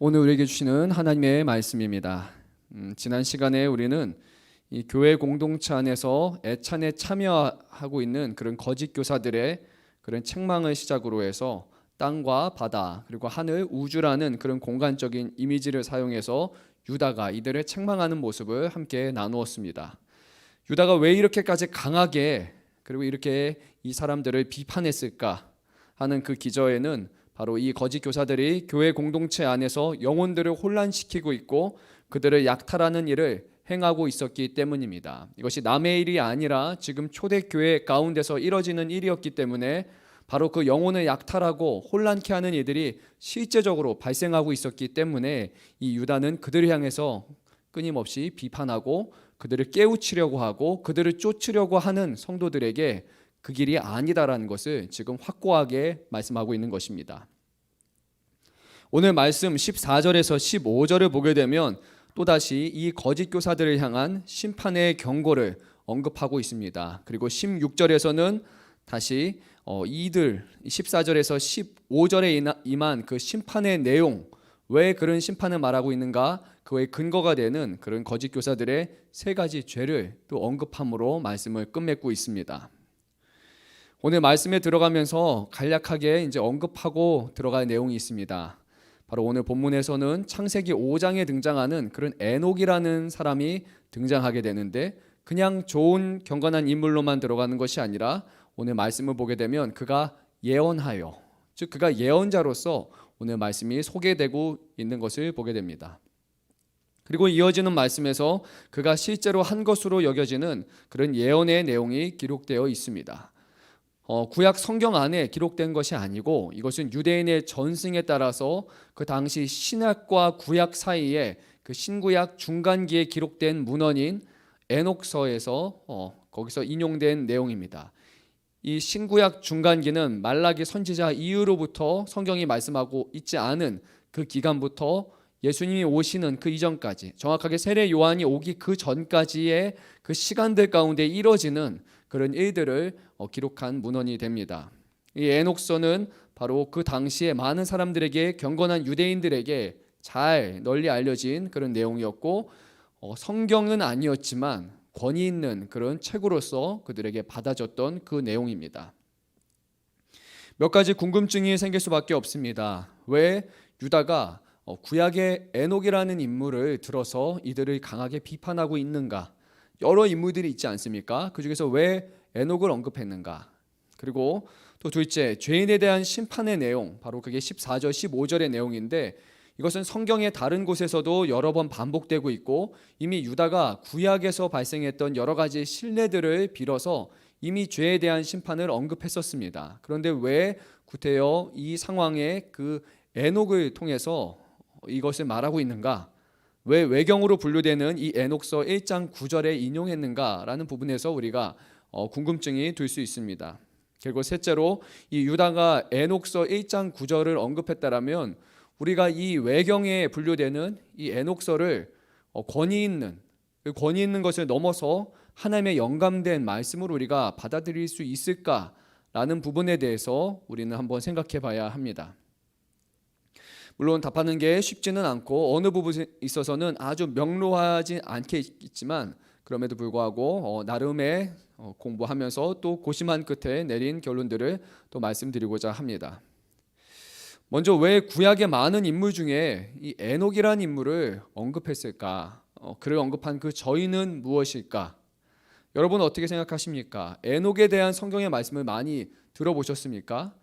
오늘 우리에게 주시는 하나님의 말씀입니다. 지난 시간에 우리는 이 교회 공동체 안에서 애찬에 참여하고 있는 그런 거짓 교사들의 그런 책망을 시작으로 해서 땅과 바다 그리고 하늘, 우주라는 그런 공간적인 이미지를 사용해서 유다가 이들을 책망하는 모습을 함께 나누었습니다. 유다가 왜 이렇게까지 강하게 그리고 이렇게 이 사람들을 비판했을까 하는 그 기저에는 바로 이 거짓 교사들이 교회 공동체 안에서 영혼들을 혼란시키고 있고 그들을 약탈하는 일을 행하고 있었기 때문입니다. 이것이 남의 일이 아니라 지금 초대교회 가운데서 이뤄지는 일이었기 때문에 바로 그 영혼을 약탈하고 혼란케 하는 일들이 실제적으로 발생하고 있었기 때문에 이 유다는 그들을 향해서 끊임없이 비판하고 그들을 깨우치려고 하고 그들을 쫓으려고 하는 성도들에게 그 길이 아니다라는 것을 지금 확고하게 말씀하고 있는 것입니다. 오늘 말씀 14절에서 15절을 보게 되면 또다시 이 거짓 교사들을 향한 심판의 경고를 언급하고 있습니다. 그리고 16절에서는 다시 이들 14절에서 15절에 임한 그 심판의 내용, 왜 그런 심판을 말하고 있는가, 그의 근거가 되는 그런 거짓 교사들의 세 가지 죄를 또 언급함으로 말씀을 끝맺고 있습니다. 오늘 말씀에 들어가면서 간략하게 이제 언급하고 들어갈 내용이 있습니다. 바로 오늘 본문에서는 창세기 5장에 등장하는 그런 에녹이라는 사람이 등장하게 되는데 그냥 좋은 경건한 인물로만 들어가는 것이 아니라 오늘 말씀을 보게 되면 그가 예언하여, 즉 그가 예언자로서 오늘 말씀이 소개되고 있는 것을 보게 됩니다. 그리고 이어지는 말씀에서 그가 실제로 한 것으로 여겨지는 그런 예언의 내용이 기록되어 있습니다. 구약 성경 안에 기록된 것이 아니고 이것은 유대인의 전승에 따라서 그 당시 신약과 구약 사이에 그 신구약 중간기에 기록된 문헌인 에녹서에서 거기서 인용된 내용입니다. 이 신구약 중간기는 말라기 선지자 이후로부터 성경이 말씀하고 있지 않은 그 기간부터 예수님이 오시는 그 이전까지, 정확하게 세례 요한이 오기 그 전까지의 그 시간들 가운데 이뤄지는 그런 일들을 기록한 문헌이 됩니다. 이 에녹서는 바로 그 당시에 많은 사람들에게, 경건한 유대인들에게 잘 널리 알려진 그런 내용이었고 성경은 아니었지만 권위 있는 그런 책으로서 그들에게 받아졌던 그 내용입니다. 몇 가지 궁금증이 생길 수밖에 없습니다. 왜 유다가 구약의 에녹이라는 인물을 들어서 이들을 강하게 비판하고 있는가? 여러 인물들이 있지 않습니까? 그 중에서 왜 에녹을 언급했는가? 그리고 또 둘째, 죄인에 대한 심판의 내용, 바로 그게 14절, 15절의 내용인데 이것은 성경의 다른 곳에서도 여러 번 반복되고 있고 이미 유다가 구약에서 발생했던 여러 가지 신뢰들을 빌어서 이미 죄에 대한 심판을 언급했었습니다. 그런데 왜 구태여 이 상황에 그 에녹을 통해서 이것을 말하고 있는가? 왜 외경으로 분류되는 이 에녹서 1장 9절에 인용했는가라는 부분에서 우리가 궁금증이 들 수 있습니다. 그리고 셋째로 이 유다가 에녹서 1장 9절을 언급했다라면 우리가 이 외경에 분류되는 이 에녹서를 권위 있는 것을 넘어서 하나님의 영감된 말씀으로 우리가 받아들일 수 있을까라는 부분에 대해서 우리는 한번 생각해 봐야 합니다. 물론 답하는 게 쉽지는 않고 어느 부분에 있어서는 아주 명료하지 않겠지만 그럼에도 불구하고 나름의 공부하면서 또 고심한 끝에 내린 결론들을 또 말씀드리고자 합니다. 먼저 왜 구약의 많은 인물 중에 이 에녹이라는 인물을 언급했을까? 그를 언급한 그 저희는 무엇일까? 여러분 어떻게 생각하십니까? 에녹에 대한 성경의 말씀을 많이 들어보셨습니까?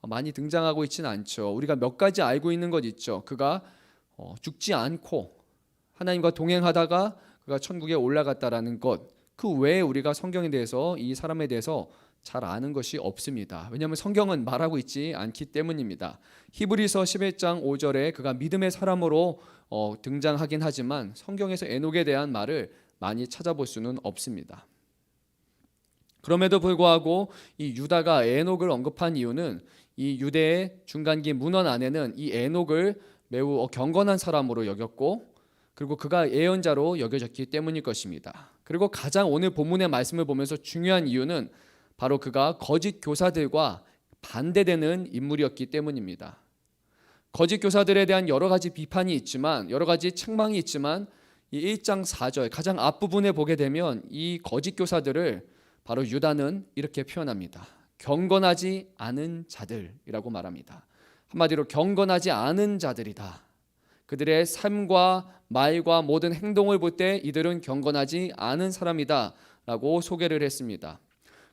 많이 등장하고 있지는 않죠. 우리가 몇 가지 알고 있는 것 있죠. 그가 죽지 않고 하나님과 동행하다가 그가 천국에 올라갔다라는 것. 그 외에 우리가 성경에 대해서 이 사람에 대해서 잘 아는 것이 없습니다. 왜냐하면 성경은 말하고 있지 않기 때문입니다. 히브리서 11장 5절에 그가 믿음의 사람으로 등장하긴 하지만 성경에서 에녹에 대한 말을 많이 찾아볼 수는 없습니다. 그럼에도 불구하고 이 유다가 에녹을 언급한 이유는 이 유대의 중간기 문헌 안에는 이 에녹을 매우 경건한 사람으로 여겼고 그리고 그가 예언자로 여겨졌기 때문일 것입니다. 그리고 가장 오늘 본문의 말씀을 보면서 중요한 이유는 바로 그가 거짓 교사들과 반대되는 인물이었기 때문입니다. 거짓 교사들에 대한 여러 가지 비판이 있지만, 여러 가지 책망이 있지만, 이 1장 4절 가장 앞부분에 보게 되면 이 거짓 교사들을 바로 유다는 이렇게 표현합니다. 경건하지 않은 자들이라고 말합니다. 한마디로 경건하지 않은 자들이다. 그들의 삶과 말과 모든 행동을 볼 때 이들은 경건하지 않은 사람이다 라고 소개를 했습니다.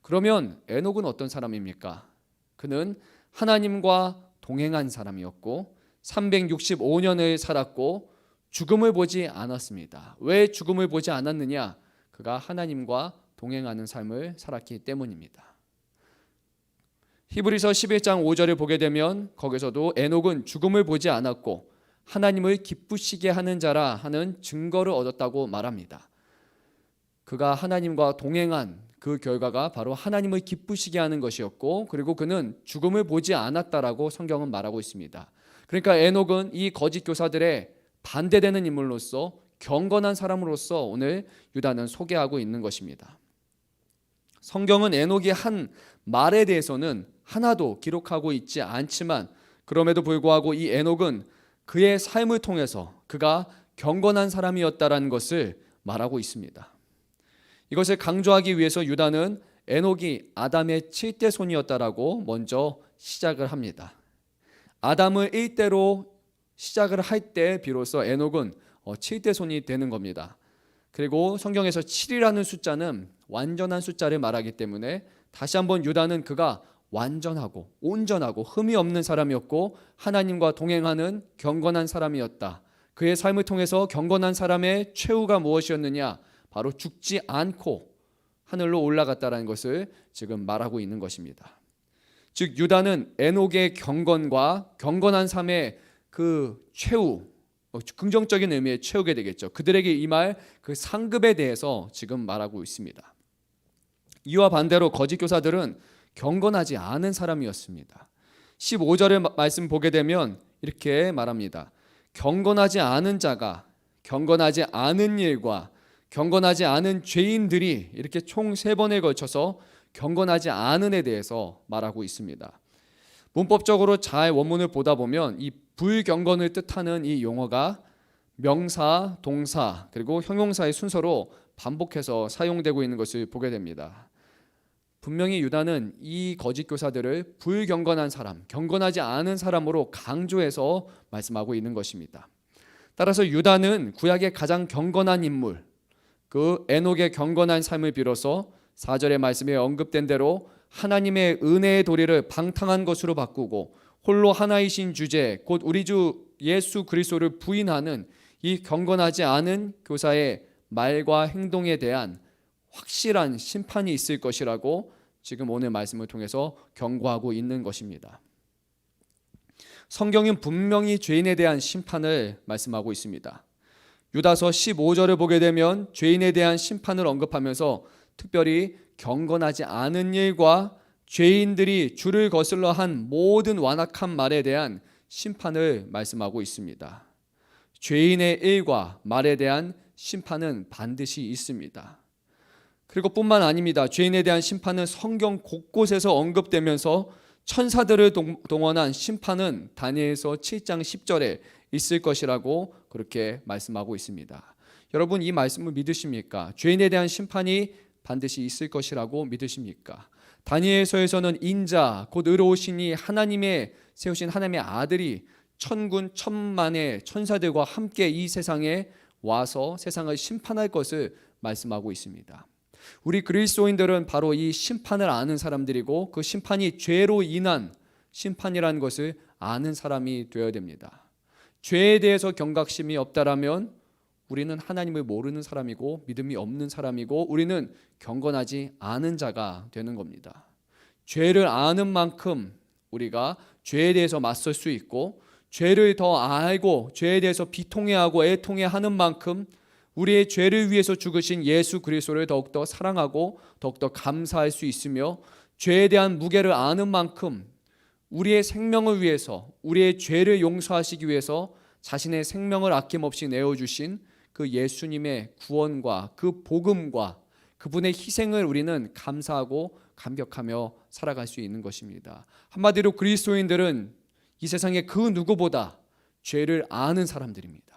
그러면 에녹은 어떤 사람입니까? 그는 하나님과 동행한 사람이었고 365년을 살았고 죽음을 보지 않았습니다. 왜 죽음을 보지 않았느냐? 그가 하나님과 동행하는 삶을 살았기 때문입니다. 히브리서 11장 5절을 보게 되면 거기서도 에녹은 죽음을 보지 않았고 하나님을 기쁘시게 하는 자라 하는 증거를 얻었다고 말합니다. 그가 하나님과 동행한 그 결과가 바로 하나님을 기쁘시게 하는 것이었고, 그리고 그는 죽음을 보지 않았다라고 성경은 말하고 있습니다. 그러니까 에녹은 이 거짓 교사들의 반대되는 인물로서 경건한 사람으로서 오늘 유다는 소개하고 있는 것입니다. 성경은 에녹이 한 말에 대해서는 하나도 기록하고 있지 않지만, 그럼에도 불구하고 이 에녹은 그의 삶을 통해서 그가 경건한 사람이었다라는 것을 말하고 있습니다. 이것을 강조하기 위해서 유다는 에녹이 아담의 7대 손이었다라고 먼저 시작을 합니다. 아담을 1대로 시작을 할 때 비로소 에녹은 7대 손이 되는 겁니다. 그리고 성경에서 7이라는 숫자는 완전한 숫자를 말하기 때문에 다시 한번 유다는 그가 완전하고 온전하고 흠이 없는 사람이었고 하나님과 동행하는 경건한 사람이었다. 그의 삶을 통해서 경건한 사람의 최후가 무엇이었느냐? 바로 죽지 않고 하늘로 올라갔다라는 것을 지금 말하고 있는 것입니다. 즉 유다는 에녹의 경건과 경건한 삶의 그 최후, 긍정적인 의미의 최후게 되겠죠. 그들에게 임할 그 상급에 대해서 지금 말하고 있습니다. 이와 반대로 거짓 교사들은 경건하지 않은 사람이었습니다. 15절의 말씀 보게 되면 이렇게 말합니다. 경건하지 않은 자가 경건하지 않은 일과 경건하지 않은 죄인들이 이렇게 총 3번에 걸쳐서 경건하지 않은에 대해서 말하고 있습니다. 문법적으로 잘 원문을 보다 보면 이 불경건을 뜻하는 이 용어가 명사, 동사, 그리고 형용사의 순서로 반복해서 사용되고 있는 것을 보게 됩니다. 분명히 유다는 이 거짓 교사들을 불경건한 사람, 경건하지 않은 사람으로 강조해서 말씀하고 있는 것입니다. 따라서 유다는 구약의 가장 경건한 인물, 그 에녹의 경건한 삶을 빌어서 4절의 말씀에 언급된 대로 하나님의 은혜의 도리를 방탕한 것으로 바꾸고 홀로 하나이신 주제 곧 우리 주 예수 그리스도를 부인하는 이 경건하지 않은 교사의 말과 행동에 대한 확실한 심판이 있을 것이라고 지금 오늘 말씀을 통해서 경고하고 있는 것입니다. 성경은 분명히 죄인에 대한 심판을 말씀하고 있습니다. 유다서 15절을 보게 되면 죄인에 대한 심판을 언급하면서 특별히 경건하지 않은 일과 죄인들이 주를 거슬러 한 모든 완악한 말에 대한 심판을 말씀하고 있습니다. 죄인의 일과 말에 대한 심판은 반드시 있습니다. 그리고 뿐만 아닙니다. 죄인에 대한 심판은 성경 곳곳에서 언급되면서 천사들을 동원한 심판은 다니엘서 7장 10절에 있을 것이라고 그렇게 말씀하고 있습니다. 여러분 이 말씀을 믿으십니까? 죄인에 대한 심판이 반드시 있을 것이라고 믿으십니까? 다니엘서에서는 인자 곧 의로우시니 하나님의 세우신 하나님의 아들이 천군 천만의 천사들과 함께 이 세상에 와서 세상을 심판할 것을 말씀하고 있습니다. 우리 그리스도인들은 바로 이 심판을 아는 사람들이고 그 심판이 죄로 인한 심판이라는 것을 아는 사람이 되어야 됩니다. 죄에 대해서 경각심이 없다라면 우리는 하나님을 모르는 사람이고 믿음이 없는 사람이고 우리는 경건하지 않은 자가 되는 겁니다. 죄를 아는 만큼 우리가 죄에 대해서 맞설 수 있고 죄를 더 알고 죄에 대해서 비통해하고 애통해하는 만큼 우리의 죄를 위해서 죽으신 예수 그리스도를 더욱더 사랑하고 더욱더 감사할 수 있으며 죄에 대한 무게를 아는 만큼 우리의 생명을 위해서 우리의 죄를 용서하시기 위해서 자신의 생명을 아낌없이 내어주신 그 예수님의 구원과 그 복음과 그분의 희생을 우리는 감사하고 감격하며 살아갈 수 있는 것입니다. 한마디로 그리스도인들은 이 세상의 그 누구보다 죄를 아는 사람들입니다.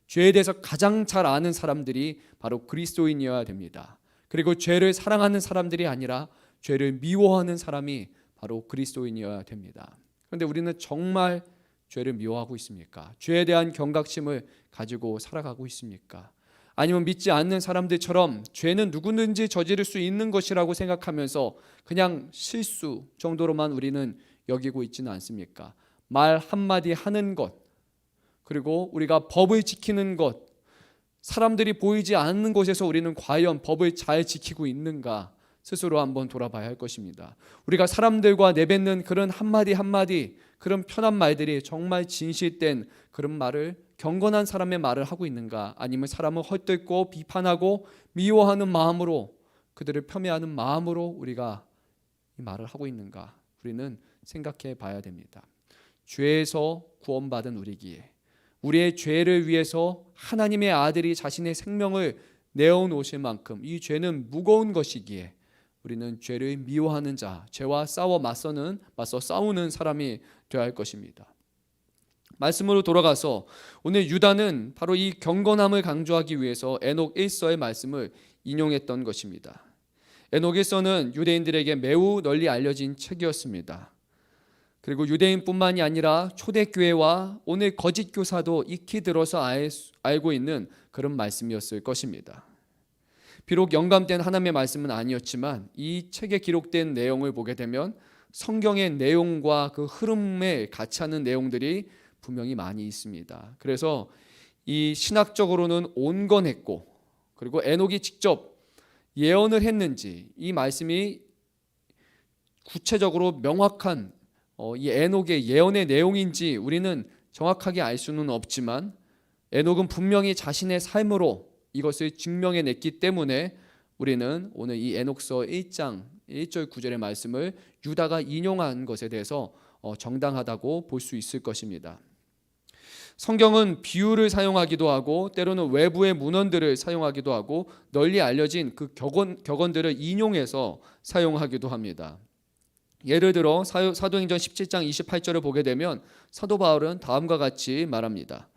죄에 대해서 가장 잘 아는 사람들이 바로 그리스도인이어야 됩니다. 그리고 죄를 사랑하는 사람들이 아니라 죄를 미워하는 사람이 바로 그리스도인이어야 됩니다. 그런데 우리는 정말 죄를 미워하고 있습니까? 죄에 대한 경각심을 가지고 살아가고 있습니까? 아니면 믿지 않는 사람들처럼 죄는 누구든지 저지를 수 있는 것이라고 생각하면서 그냥 실수 정도로만 우리는 여기고 있지는 않습니까? 말 한마디 하는 것, 그리고 우리가 법을 지키는 것, 사람들이 보이지 않는 곳에서 우리는 과연 법을 잘 지키고 있는가 스스로 한번 돌아봐야 할 것입니다. 우리가 사람들과 내뱉는 그런 한마디 한마디, 그런 편한 말들이 정말 진실된 그런 말을, 경건한 사람의 말을 하고 있는가, 아니면 사람을 헐뜯고 비판하고 미워하는 마음으로, 그들을 폄훼하는 마음으로 우리가 이 말을 하고 있는가, 우리는 생각해 봐야 됩니다. 죄에서 구원받은 우리기에, 우리의 죄를 위해서 하나님의 아들이 자신의 생명을 내어놓으실 만큼 이 죄는 무거운 것이기에 우리는 죄를 미워하는 자, 죄와 맞서 싸우는 사람이 되어야 할 것입니다. 말씀으로 돌아가서 오늘 유다는 바로 이 경건함을 강조하기 위해서 에녹 1서의 말씀을 인용했던 것입니다. 에녹 1서는 유대인들에게 매우 널리 알려진 책이었습니다. 그리고 유대인뿐만이 아니라 초대교회와 오늘 거짓 교사도 익히 들어서 알고 있는 그런 말씀이었을 것입니다. 비록 영감된 하나님의 말씀은 아니었지만 이 책에 기록된 내용을 보게 되면 성경의 내용과 그 흐름에 같이 하는 내용들이 분명히 많이 있습니다. 그래서 이 신학적으로는 온건했고, 그리고 에녹이 직접 예언을 했는지, 이 말씀이 구체적으로 명확한 이 에녹의 예언의 내용인지 우리는 정확하게 알 수는 없지만, 에녹은 분명히 자신의 삶으로 이것을 증명해냈기 때문에 우리는 오늘 이 에녹서 1장 1절 9절의 말씀을 유다가 인용한 것에 대해서 정당하다고 볼 수 있을 것입니다. 성경은 비유를 사용하기도 하고 때로는 외부의 문헌들을 사용하기도 하고 널리 알려진 그 격언들을 인용해서 사용하기도 합니다. 예를 들어 사도행전 17장 28절을 보게 되면 사도 바울은 다음과 같이 말합니다.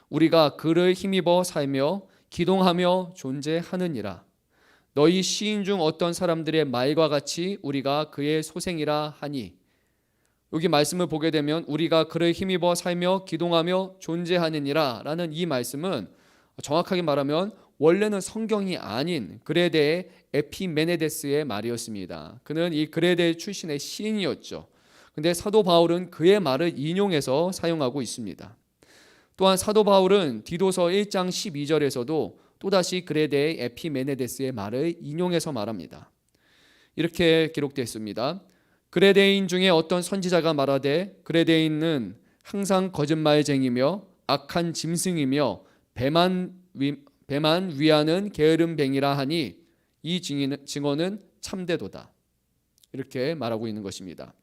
우리가 그를 힘입어 살며 기동하며 존재하느니라. 너희 시인 중 어떤 사람들의 말과 같이 우리가 그의 소생이라 하니. 여기 말씀을 보게 되면 우리가 그를 힘입어 살며 기동하며 존재하느니라 라는 이 말씀은 정확하게 말하면 원래는 성경이 아닌 그레데의 에피메네데스의 말이었습니다. 그는 이 그레데 출신의 시인이었죠. 근데 사도 바울은 그의 말을 인용해서 사용하고 있습니다. 또한 사도 바울은 디도서 1장 12절에서도 또다시 그레데의 에피메네데스의 말을 인용해서 말합니다. 이렇게 기록되어 있습니다. 그레데인 중에 어떤 선지자가 말하되 그레데인은 항상 거짓말쟁이며 악한 짐승이며 배만 위하는 게으름뱅이라 하니 이 증언은 참되도다. 이렇게 말하고 있는 것입니다.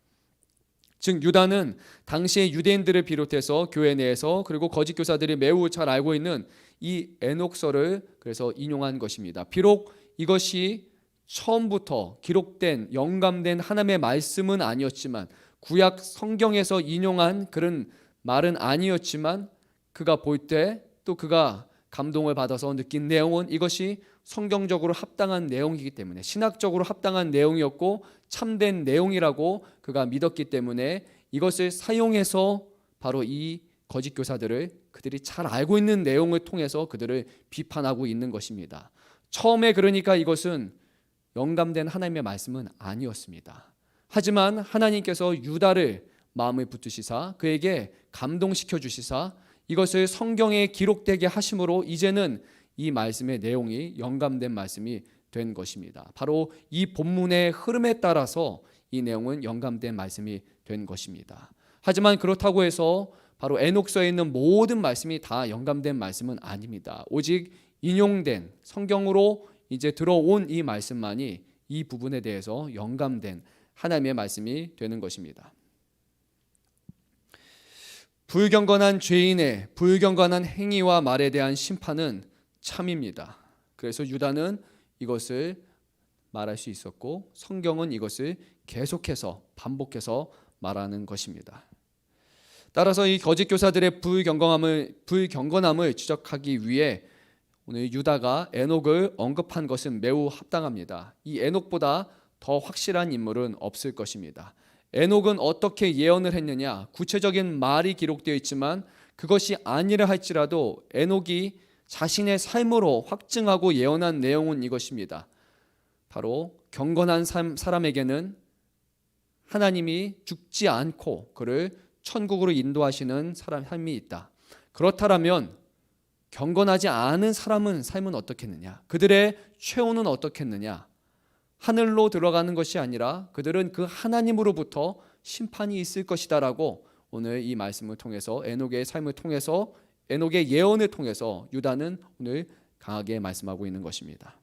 즉 유다는 당시의 유대인들을 비롯해서 교회 내에서 그리고 거짓 교사들이 매우 잘 알고 있는 이 에녹서를 그래서 인용한 것입니다. 비록 이것이 처음부터 기록된 영감된 하나님의 말씀은 아니었지만, 구약 성경에서 인용한 그런 말은 아니었지만, 그가 볼 때 또 그가 감동을 받아서 느낀 내용은 이것이 성경적으로 합당한 내용이기 때문에, 신학적으로 합당한 내용이었고 참된 내용이라고 그가 믿었기 때문에 이것을 사용해서 바로 이 거짓 교사들을 그들이 잘 알고 있는 내용을 통해서 그들을 비판하고 있는 것입니다. 처음에 그러니까 이것은 영감된 하나님의 말씀은 아니었습니다. 하지만 하나님께서 유다를 마음을 붙드시사 그에게 감동시켜 주시사 이것을 성경에 기록되게 하심으로 이제는 이 말씀의 내용이 영감된 말씀이 된 것입니다. 바로 이 본문의 흐름에 따라서 이 내용은 영감된 말씀이 된 것입니다. 하지만 그렇다고 해서 바로 에녹서에 있는 모든 말씀이 다 영감된 말씀은 아닙니다. 오직 인용된 성경으로 이제 들어온 이 말씀만이 이 부분에 대해서 영감된 하나님의 말씀이 되는 것입니다. 불경건한 죄인의 불경건한 행위와 말에 대한 심판은 참입니다. 그래서 유다는 이것을 말할 수 있었고 성경은 이것을 계속해서 반복해서 말하는 것입니다. 따라서 이 거짓 교사들의 불경건함을 지적하기 위해 오늘 유다가 에녹을 언급한 것은 매우 합당합니다. 이 에녹보다 더 확실한 인물은 없을 것입니다. 에녹은 어떻게 예언을 했느냐? 구체적인 말이 기록되어 있지만 그것이 아니라 할지라도 에녹이 자신의 삶으로 확증하고 예언한 내용은 이것입니다. 바로 경건한 사람에게는 하나님이 죽지 않고 그를 천국으로 인도하시는 삶이 있다. 그렇다면 경건하지 않은 사람은 삶은 어떻겠느냐? 그들의 최후는 어떻겠느냐? 하늘로 들어가는 것이 아니라 그들은 그 하나님으로부터 심판이 있을 것이다라고 오늘 이 말씀을 통해서 에녹의 삶을 통해서 에녹의 예언을 통해서 유다는 오늘 강하게 말씀하고 있는 것입니다.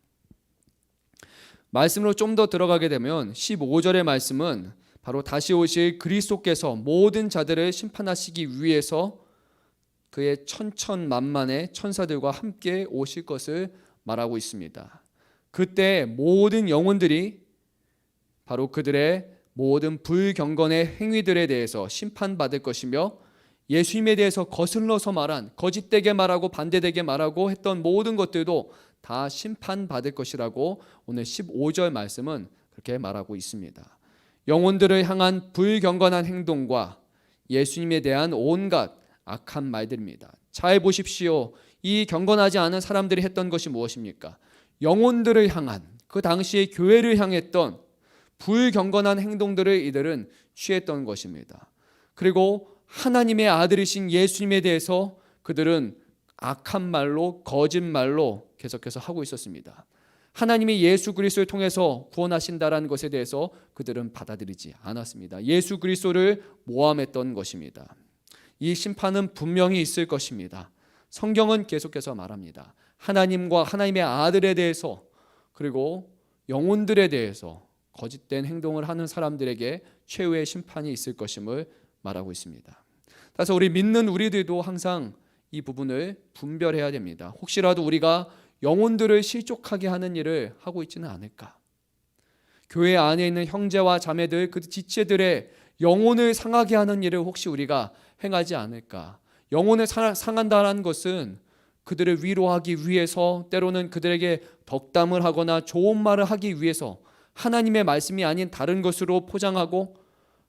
말씀으로 좀 더 들어가게 되면 15절의 말씀은 바로 다시 오실 그리스도께서 모든 자들을 심판하시기 위해서 그의 천천만만의 천사들과 함께 오실 것을 말하고 있습니다. 그때 모든 영혼들이 바로 그들의 모든 불경건의 행위들에 대해서 심판받을 것이며 예수님에 대해서 거슬러서 말한 거짓되게 말하고 반대되게 말하고 했던 모든 것들도 다 심판받을 것이라고 오늘 15절 말씀은 그렇게 말하고 있습니다. 영혼들을 향한 불경건한 행동과 예수님에 대한 온갖 악한 말들입니다. 잘 보십시오. 이 경건하지 않은 사람들이 했던 것이 무엇입니까? 영혼들을 향한, 그 당시의 교회를 향했던 불경건한 행동들을 이들은 취했던 것입니다. 그리고 하나님의 아들이신 예수님에 대해서 그들은 악한 말로, 거짓말로 계속해서 하고 있었습니다. 하나님이 예수 그리스도를 통해서 구원하신다라는 것에 대해서 그들은 받아들이지 않았습니다. 예수 그리스도를 모함했던 것입니다. 이 심판은 분명히 있을 것입니다. 성경은 계속해서 말합니다. 하나님과 하나님의 아들에 대해서 그리고 영혼들에 대해서 거짓된 행동을 하는 사람들에게 최후의 심판이 있을 것임을 말하고 있습니다. 따라서 우리 믿는 우리들도 항상 이 부분을 분별해야 됩니다. 혹시라도 우리가 영혼들을 실족하게 하는 일을 하고 있지는 않을까? 교회 안에 있는 형제와 자매들, 그 지체들의 영혼을 상하게 하는 일을 혹시 우리가 행하지 않을까? 영혼을 상한다는 것은 그들을 위로하기 위해서, 때로는 그들에게 덕담을 하거나 좋은 말을 하기 위해서 하나님의 말씀이 아닌 다른 것으로 포장하고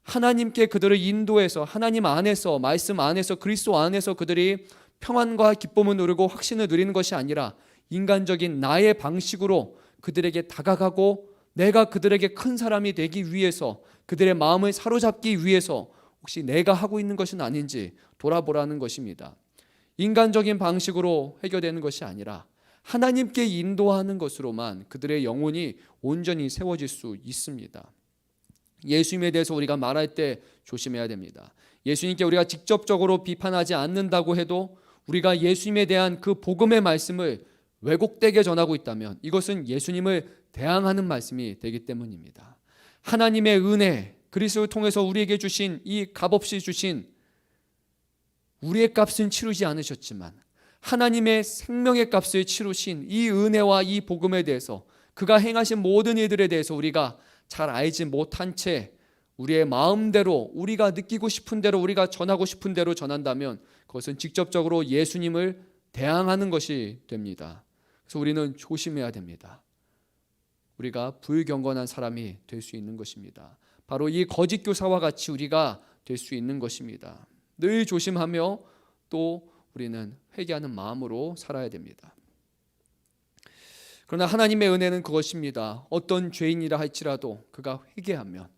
하나님께 그들을 인도해서 하나님 안에서, 말씀 안에서, 그리스도 안에서 그들이 평안과 기쁨을 누리고 확신을 누리는 것이 아니라 인간적인 나의 방식으로 그들에게 다가가고 내가 그들에게 큰 사람이 되기 위해서, 그들의 마음을 사로잡기 위해서 혹시 내가 하고 있는 것은 아닌지 돌아보라는 것입니다. 인간적인 방식으로 해결되는 것이 아니라 하나님께 인도하는 것으로만 그들의 영혼이 온전히 세워질 수 있습니다. 예수님에 대해서 우리가 말할 때 조심해야 됩니다. 예수님께 우리가 직접적으로 비판하지 않는다고 해도 우리가 예수님에 대한 그 복음의 말씀을 왜곡되게 전하고 있다면 이것은 예수님을 대항하는 말씀이 되기 때문입니다. 하나님의 은혜, 그리스도를 통해서 우리에게 주신 이 값없이 주신 우리의 값은 치르지 않으셨지만 하나님의 생명의 값을 치르신 이 은혜와 이 복음에 대해서, 그가 행하신 모든 일들에 대해서 우리가 잘 알지 못한 채 우리의 마음대로, 우리가 느끼고 싶은 대로, 우리가 전하고 싶은 대로 전한다면 그것은 직접적으로 예수님을 대항하는 것이 됩니다. 그래서 우리는 조심해야 됩니다. 우리가 불경건한 사람이 될 수 있는 것입니다. 바로 이 거짓 교사와 같이 우리가 될 수 있는 것입니다. 늘 조심하며 또 우리는 회개하는 마음으로 살아야 됩니다. 그러나 하나님의 은혜는 그것입니다. 어떤 죄인이라 할지라도 그가 회개하면,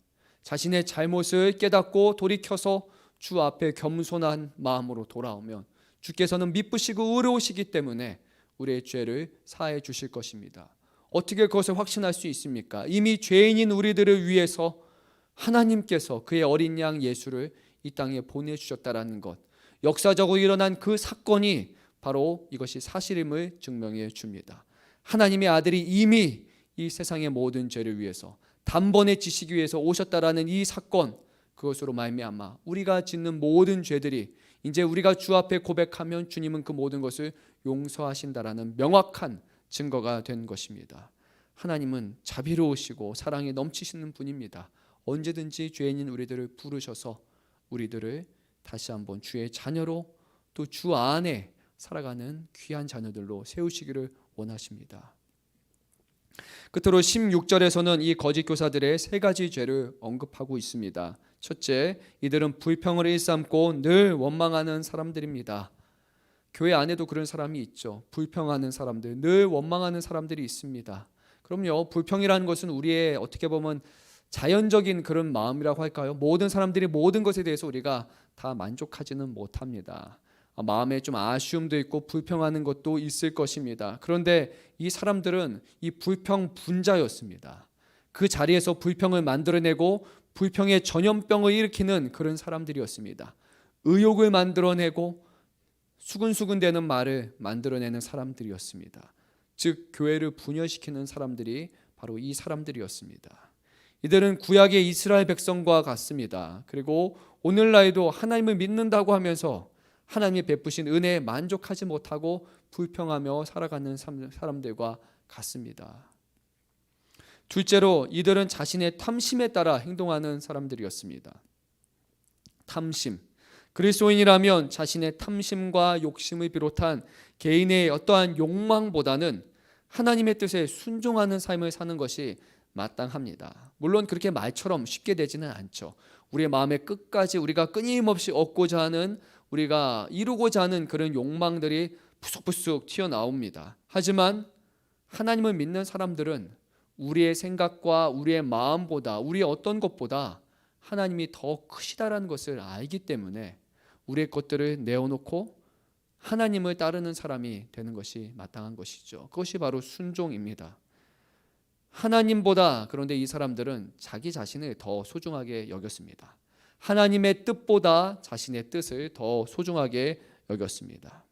자신의 잘못을 깨닫고 돌이켜서 주 앞에 겸손한 마음으로 돌아오면 주께서는 미쁘시고 의로우시기 때문에 우리의 죄를 사해 주실 것입니다. 어떻게 그것을 확신할 수 있습니까? 이미 죄인인 우리들을 위해서 하나님께서 그의 어린 양 예수를 이 땅에 보내주셨다라는 것, 역사적으로 일어난 그 사건이 바로 이것이 사실임을 증명해 줍니다. 하나님의 아들이 이미 이 세상의 모든 죄를 위해서 단번에 지시기 위해서 오셨다라는 이 사건, 그것으로 말미암아 우리가 짓는 모든 죄들이 이제 우리가 주 앞에 고백하면 주님은 그 모든 것을 용서하신다라는 명확한 증거가 된 것입니다. 하나님은 자비로우시고 사랑이 넘치시는 분입니다. 언제든지 죄인인 우리들을 부르셔서 우리들을 다시 한번 주의 자녀로 또 주 안에 살아가는 귀한 자녀들로 세우시기를 원하십니다. 끝으로 16절에서는 이 거짓 교사들의 세 가지 죄를 언급하고 있습니다. 첫째, 이들은 불평을 일삼고 늘 원망하는 사람들입니다. 교회 안에도 그런 사람이 있죠. 불평하는 사람들, 늘 원망하는 사람들이 있습니다. 그럼요, 불평이라는 것은 우리의 어떻게 보면 자연적인 그런 마음이라고 할까요? 모든 사람들이 모든 것에 대해서 우리가 다 만족하지는 못합니다. 마음에 좀 아쉬움도 있고 불평하는 것도 있을 것입니다. 그런데 이 사람들은 이 불평 분자였습니다. 그 자리에서 불평을 만들어내고 불평의 전염병을 일으키는 그런 사람들이었습니다. 의욕을 만들어내고 수근수근대는 말을 만들어내는 사람들이었습니다. 즉 교회를 분열시키는 사람들이 바로 이 사람들이었습니다. 이들은 구약의 이스라엘 백성과 같습니다. 그리고 오늘날에도 하나님을 믿는다고 하면서 하나님이 베푸신 은혜에 만족하지 못하고 불평하며 살아가는 사람들과 같습니다. 둘째로 이들은 자신의 탐심에 따라 행동하는 사람들이었습니다. 탐심. 그리스도인이라면 자신의 탐심과 욕심을 비롯한 개인의 어떠한 욕망보다는 하나님의 뜻에 순종하는 삶을 사는 것이 마땅합니다. 물론 그렇게 말처럼 쉽게 되지는 않죠. 우리의 마음의 끝까지 우리가 끊임없이 얻고자 하는, 우리가 이루고자 하는 그런 욕망들이 부쑥부쑥 튀어나옵니다. 하지만 하나님을 믿는 사람들은 우리의 생각과 우리의 마음보다, 우리의 어떤 것보다 하나님이 더 크시다라는 것을 알기 때문에 우리의 것들을 내어놓고 하나님을 따르는 사람이 되는 것이 마땅한 것이죠. 그것이 바로 순종입니다. 하나님보다, 그런데 이 사람들은 자기 자신을 더 소중하게 여겼습니다. 하나님의 뜻보다 자신의 뜻을 더 소중하게 여겼습니다.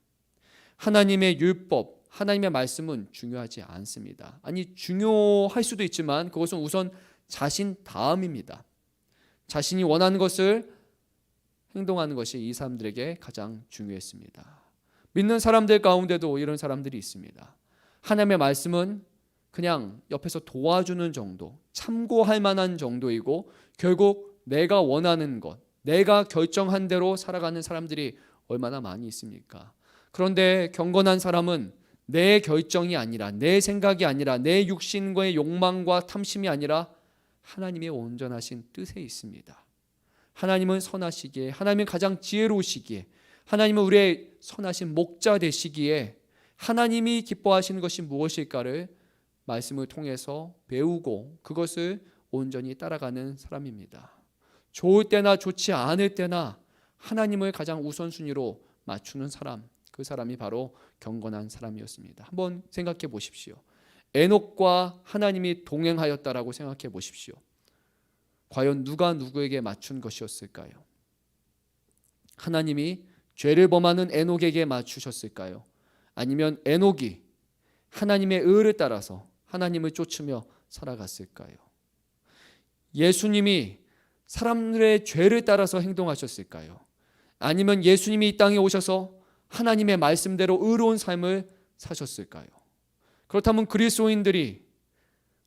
하나님의 율법, 하나님의 말씀은 중요하지 않습니다. 아니, 중요할 수도 있지만 그것은 우선 자신 다음입니다. 자신이 원하는 것을 행동하는 것이 이 사람들에게 가장 중요했습니다. 믿는 사람들 가운데도 이런 사람들이 있습니다. 하나님의 말씀은 그냥 옆에서 도와주는 정도, 참고할 만한 정도이고 결국 내가 원하는 것, 내가 결정한 대로 살아가는 사람들이 얼마나 많이 있습니까? 그런데 경건한 사람은 내 결정이 아니라, 내 생각이 아니라, 내 육신과의 욕망과 탐심이 아니라 하나님의 온전하신 뜻에 있습니다. 하나님은 선하시기에, 하나님은 가장 지혜로우시기에, 하나님은 우리의 선하신 목자 되시기에 하나님이 기뻐하시는 것이 무엇일까를 말씀을 통해서 배우고 그것을 온전히 따라가는 사람입니다. 좋을 때나 좋지 않을 때나 하나님을 가장 우선순위로 맞추는 사람, 그 사람이 바로 경건한 사람이었습니다. 한번 생각해 보십시오. 에녹과 하나님이 동행하였다라고 생각해 보십시오. 과연 누가 누구에게 맞춘 것이었을까요? 하나님이 죄를 범하는 에녹에게 맞추셨을까요? 아니면 에녹이 하나님의 의를 따라서 하나님을 쫓으며 살아갔을까요? 예수님이 사람들의 죄를 따라서 행동하셨을까요? 아니면 예수님이 이 땅에 오셔서 하나님의 말씀대로 의로운 삶을 사셨을까요? 그렇다면 그리스도인들이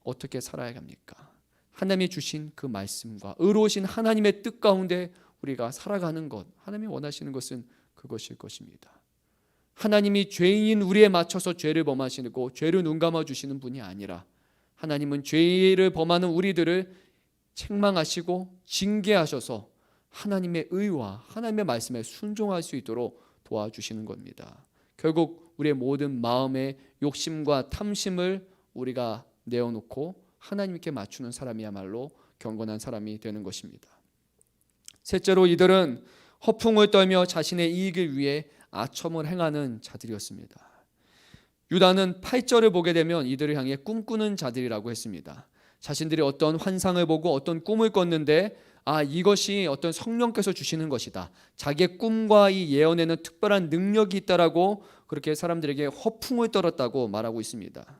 어떻게 살아야 합니까? 하나님이 주신 그 말씀과 의로우신 하나님의 뜻 가운데 우리가 살아가는 것, 하나님이 원하시는 것은 그것일 것입니다. 하나님이 죄인 우리에 맞춰서 죄를 범하시고 죄를 눈감아 주시는 분이 아니라 하나님은 죄를 범하는 우리들을 책망하시고 징계하셔서 하나님의 의와 하나님의 말씀에 순종할 수 있도록 도와주시는 겁니다. 결국 우리의 모든 마음의 욕심과 탐심을 우리가 내어놓고 하나님께 맞추는 사람이야말로 경건한 사람이 되는 것입니다. 셋째로 이들은 허풍을 떨며 자신의 이익을 위해 아첨을 행하는 자들이었습니다. 유다는 8절을 보게 되면 이들을 향해 꿈꾸는 자들이라고 했습니다. 자신들이 어떤 환상을 보고 어떤 꿈을 꿨는데 이것이 어떤 성령께서 주시는 것이다. 자기의 꿈과 이 예언에는 특별한 능력이 있다라고 그렇게 사람들에게 허풍을 떨었다고 말하고 있습니다.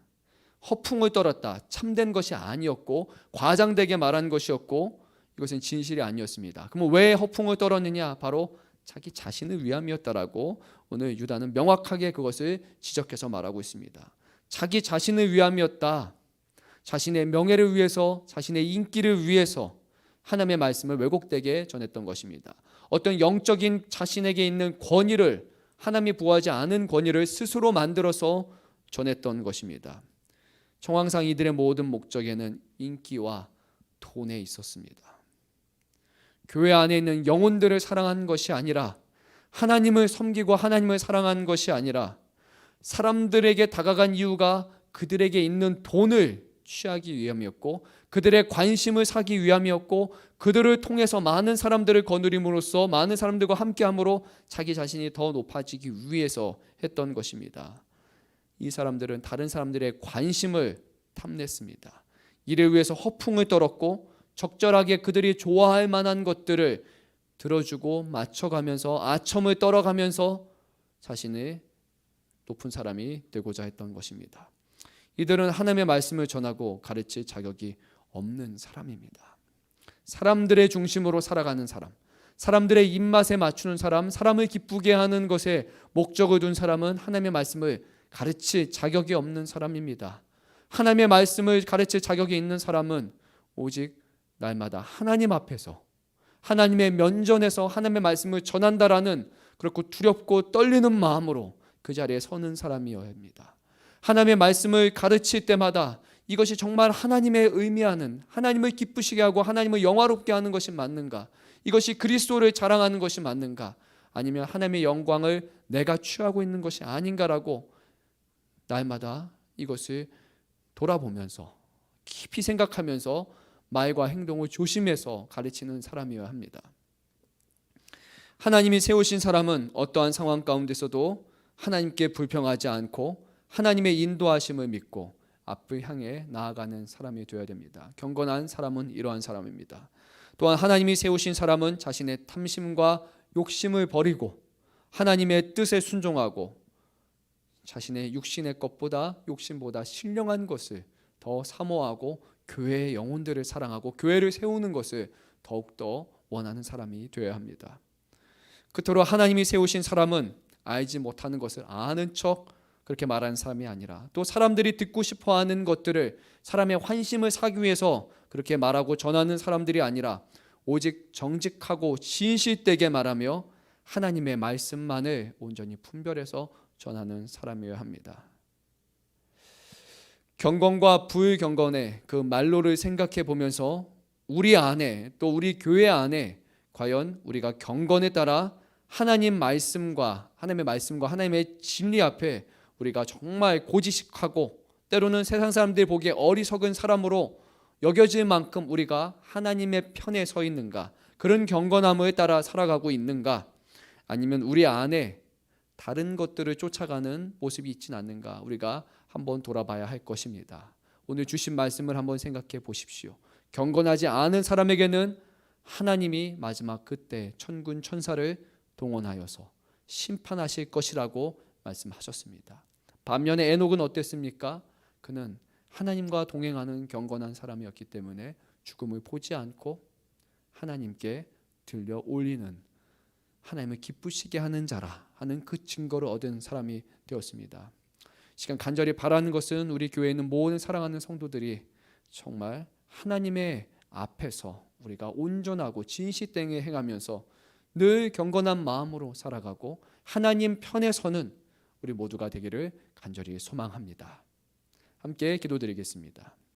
허풍을 떨었다. 참된 것이 아니었고 과장되게 말한 것이었고 이것은 진실이 아니었습니다. 그럼 왜 허풍을 떨었느냐? 바로 자기 자신을 위함이었다라고 오늘 유다는 명확하게 그것을 지적해서 말하고 있습니다. 자기 자신을 위함이었다. 자신의 명예를 위해서, 자신의 인기를 위해서 하나님의 말씀을 왜곡되게 전했던 것입니다. 어떤 영적인 자신에게 있는 권위를, 하나님이 부하지 않은 권위를 스스로 만들어서 전했던 것입니다. 정황상 이들의 모든 목적에는 인기와 돈에 있었습니다. 교회 안에 있는 영혼들을 사랑한 것이 아니라, 하나님을 섬기고 하나님을 사랑한 것이 아니라, 사람들에게 다가간 이유가 그들에게 있는 돈을 취하기 위함이었고, 그들의 관심을 사기 위함이었고, 그들을 통해서 많은 사람들을 거느림으로써 많은 사람들과 함께함으로 자기 자신이 더 높아지기 위해서 했던 것입니다. 이 사람들은 다른 사람들의 관심을 탐냈습니다. 이를 위해서 허풍을 떨었고, 적절하게 그들이 좋아할 만한 것들을 들어주고 맞춰가면서 아첨을 떨어가면서 자신의 높은 사람이 되고자 했던 것입니다. 이들은 하나님의 말씀을 전하고 가르칠 자격이 없는 사람입니다. 사람들의 중심으로 살아가는 사람, 사람들의 입맛에 맞추는 사람, 사람을 기쁘게 하는 것에 목적을 둔 사람은 하나님의 말씀을 가르칠 자격이 없는 사람입니다. 하나님의 말씀을 가르칠 자격이 있는 사람은 오직 날마다 하나님 앞에서, 하나님의 면전에서 하나님의 말씀을 전한다라는 그렇고 두렵고 떨리는 마음으로 그 자리에 서는 사람이어야 합니다. 하나님의 말씀을 가르칠 때마다 이것이 정말 하나님의 의미하는, 하나님을 기쁘시게 하고 하나님을 영화롭게 하는 것이 맞는가? 이것이 그리스도를 자랑하는 것이 맞는가? 아니면 하나님의 영광을 내가 취하고 있는 것이 아닌가라고 날마다 이것을 돌아보면서 깊이 생각하면서 말과 행동을 조심해서 가르치는 사람이어야 합니다. 하나님이 세우신 사람은 어떠한 상황 가운데서도 하나님께 불평하지 않고 하나님의 인도하심을 믿고 앞을 향해 나아가는 사람이 되어야 됩니다. 경건한 사람은 이러한 사람입니다. 또한 하나님이 세우신 사람은 자신의 탐심과 욕심을 버리고 하나님의 뜻에 순종하고 자신의 육신의 것보다, 욕심보다 신령한 것을 더 사모하고 교회의 영혼들을 사랑하고 교회를 세우는 것을 더욱더 원하는 사람이 되어야 합니다. 그토록 하나님이 세우신 사람은 알지 못하는 것을 아는 척 그렇게 말하는 사람이 아니라, 또 사람들이 듣고 싶어하는 것들을 사람의 환심을 사기 위해서 그렇게 말하고 전하는 사람들이 아니라 오직 정직하고 진실되게 말하며 하나님의 말씀만을 온전히 분별해서 전하는 사람이어야 합니다. 경건과 불경건의 그 말로를 생각해 보면서 우리 안에, 또 우리 교회 안에 과연 우리가 경건에 따라 하나님의 말씀과 하나님의 진리 앞에 우리가 정말 고지식하고 때로는 세상 사람들이 보기에 어리석은 사람으로 여겨질 만큼 우리가 하나님의 편에 서 있는가, 그런 경건함을 따라 살아가고 있는가, 아니면 우리 안에 다른 것들을 쫓아가는 모습이 있지는 않는가, 우리가 한번 돌아봐야 할 것입니다. 오늘 주신 말씀을 한번 생각해 보십시오. 경건하지 않은 사람에게는 하나님이 마지막 그때 천군 천사를 동원하여서 심판하실 것이라고 말씀하셨습니다. 반면에 에녹은 어땠습니까? 그는 하나님과 동행하는 경건한 사람이었기 때문에 죽음을 보지 않고 하나님께 들려 올리는, 하나님을 기쁘시게 하는 자라 하는 그 증거를 얻은 사람이 되었습니다. 시간 간절히 바라는 것은 우리 교회에 있는 모든 사랑하는 성도들이 정말 하나님의 앞에서 우리가 온전하고 진실되게 행하면서 늘 경건한 마음으로 살아가고 하나님 편에 서는 우리 모두가 되기를 간절히 소망합니다. 함께 기도드리겠습니다.